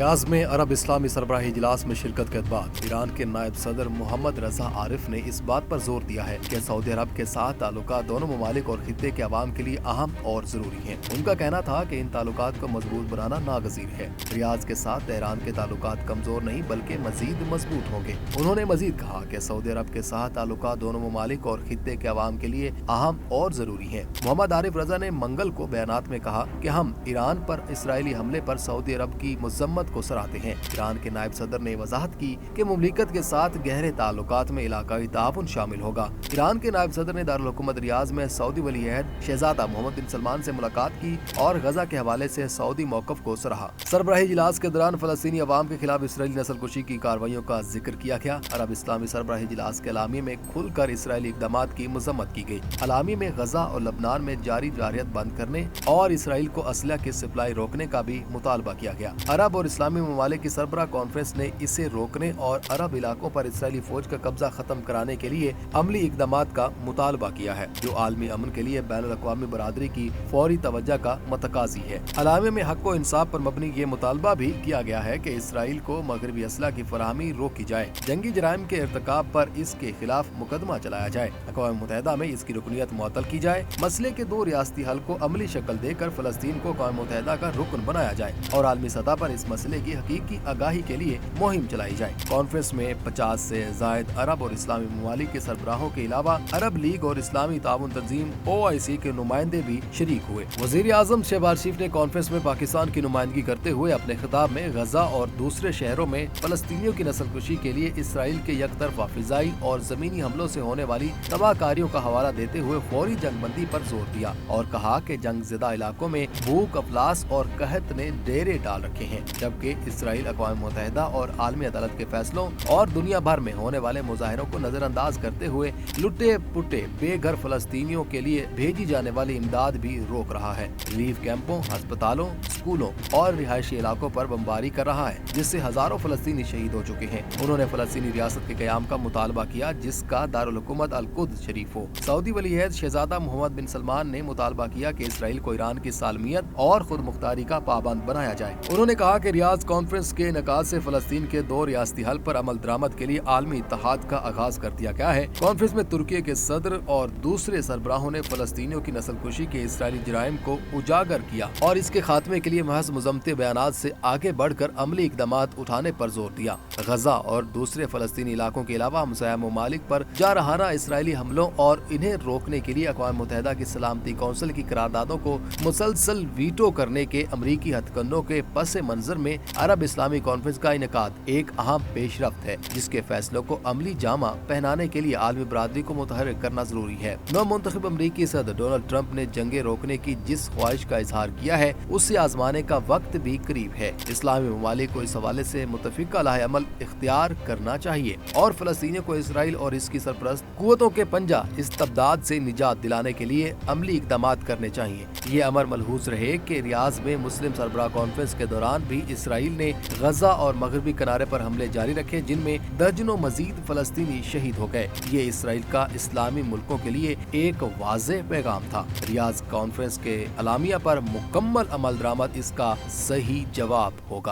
रियाज में अरब इस्लामी सरबराही इजलास में शिरकत के बाद ईरान के नायब सदर मोहम्मद रजा आरिफ ने इस बात पर जोर दिया है कि सऊदी अरब के साथ ताल्लुकात दोनों ममालिक और खित्ते के अवाम के लिए अहम और जरूरी हैं। उनका कहना था कि इन ताल्लुकात को मजबूत बनाना नागजीर है। रियाज के साथ तेहरान के ताल्लुकात कमजोर नहीं बल्कि मजीद मजबूत होंगे। उन्होंने मजीद कहा कि सऊदी अरब के साथ ताल्लुकात दोनों ममालिक और खित्ते के अवाम के लिए अहम और जरूरी है। मोहम्मद आरिफ रजा ने मंगल को बयानात में कहा कि हम ईरान पर इसराइली हमले पर सऊदी अरब की मजम्मत को सराहते हैं। ईरान के नायब सदर ने वजाहत की कि मुमलिकत के साथ गहरे ताल्लुकात में इलाकाई ताउन शामिल होगा। ईरान के नायब सदर ने दारुल हुकूमत रियाज में सऊदी वली अहद शहजादा मोहम्मद बिन सलमान से मुलाकात की और गजा के हवाले से सऊदी मौकफ को सराहा। सरबराही इजलास के दौरान फलस्तीनी अवाम के खिलाफ इसराइली नस्लकुशी की कार्रवाइयों का जिक्र किया गया। अरब इस्लामी सरबराही इजलास के अलामी में खुलकर इसराइली इक़दाम की मजम्मत की गई। अलामी में गजा और लबनान में जारी जारियत बंद करने और इसराइल को असला की सप्लाई रोकने का भी मुतालबा किया गया। अरब और इस्लामी ममालिक की सरबराह कॉन्फ्रेंस ने इसे रोकने और अरब इलाकों पर इसराइली फौज का कब्जा खत्म कराने के लिए अमली इक़दाम का मुतालबा किया है, जो आलमी अमन के लिए बैनुल अक़वामी बरादरी की फौरी तवज्जो का मतकाजी है। अलामे में हक़ व इंसाफ पर मबनी ये मुतालबा भी किया गया है कि इसराइल को मगरबी असला की फराहमी रोकी जाए, जंगी जराइम के इर्तिकाब पर इसके खिलाफ मुकदमा चलाया जाए, अक़वाम मुत्तहिदा में इसकी रुकनियत मुअत्तल की जाए, मसले के दो रियासती हल को अमली शक्ल देकर फलस्तीन को अक़वाम मुत्तहिदा का रुकन बनाया जाए और आलमी सतह पर इस मसले की हकीकी आगाही के लिए मुहिम चलाई जाए। कॉन्फ्रेंस में 50 से जायद अरब और इस्लामी ममालिक के सरबराहों के अलावा अरब लीग और इस्लामी ताउन तंजीम OIC के नुमाइंदे भी शरीक हुए। वजीर आजम शहबाज शरीफ ने कॉन्फ्रेंस में पाकिस्तान की नुमाइंदगी करते हुए अपने खिताब में गजा और दूसरे शहरों में फलस्तीनियों की नस्लकुशी के लिए इसराइल के यकतरफा फिजाई और जमीनी हमलों से होने वाली तबाहकारियों का हवाला देते हुए फौरी जंगबंदी पर जोर दिया और कहा कि जंगज़दा इलाकों में भूख, अफलास और कहत ने डेरे डाल रखे हैं, जबकि इसराइल अक़वाम मुत्तहिदा और आलमी अदालत के फैसलों और दुनिया भर में होने वाले मुजाहिरों को नजरअंदाज करते हुए लुटे पुटे बेघर फलस्तीनियों के लिए भेजी जाने वाली इमदाद भी रोक रहा है। रिलीफ कैंपों, अस्पतालों, स्कूलों और रिहायशी इलाकों पर बमबारी कर रहा है, जिससे हजारों फलस्तीनी शहीद हो चुके हैं। उन्होंने फलस्तीनी रियासत के क़याम का मुतालबा किया, जिसका दारुल हुकूमत अल-कुद्स शरीफ हो। सऊदी वली अहद शहजादा मोहम्मद बिन सलमान ने मुतालबा किया कि इसराइल को ईरान की सालमियत और खुद मुख्तारी का पाबंद बनाया जाए। उन्होंने कहा कि रियाज कॉन्फ्रेंस के इनेकाद से फलस्तीन के दो रियासती हल पर अमल दरामद के लिए आलमी इत्तेहाद का आगाज कर दिया गया है। कॉन्फ्रेंस में तुर्की के सदर और दूसरे सरबराहों ने फलस्तीनियों की नस्लकुशी के इसराइली जराइम को उजागर किया और इसके खात्मे के लिए महज मुज़म्मती बयानात से आगे बढ़कर अमली इक़दाम उठाने पर जोर दिया। गजा और दूसरे फलस्तीनी इलाकों के अलावा हमसाया ममालिक पर जारहाना इसराइली हमलों और इन्हें रोकने के लिए अक़वाम मुत्तहिदा की सलामती कौंसिल की करारदादों को मुसलसल वीटो करने के अमरीकी हथकंडों के पस मंजर में अरब इस्लामी कॉन्फ्रेंस का इनेकाद एक अहम पेशरफ्त है, जिसके फैसलों को अमली जामा पहनाने के लिए आलमी बरादरी को मुतहर्रिक करना जरूरी है। नवमुंतखब अमरीकी सदर डोनाल्ड ट्रंप ने जंगे रोकने की जिस ख्वाहिश का इजहार किया है, उसे आजमाने का वक्त भी करीब है। इस्लामी ममालिक को इस हवाले से मुतफिका लाहे अमल इख्तियार करना चाहिए और फलस्तीनियों को इसराइल और इसकी सरपरस्त कुव्वतों के पंजा इस्तबदाद से निजात दिलाने के लिए अमली इक़दाम करने चाहिए। ये अमर मलहूज रहे कि रियाज में मुस्लिम सरबराह कॉन्फ्रेंस के दौरान भी इसराइल ने गजा और मगरबी किनारे पर हमले जारी रखे, जिनमें दर्जनों मजीद फलस्तीनी शहीद हो गए। ये इसराइल का इस्लामी मुल्कों के लिए एक वाज़ेह पैगाम था। रियाज कॉन्फ्रेंस के अलामिया पर मुकम्मल अमल दरामद इसका सही जवाब होगा।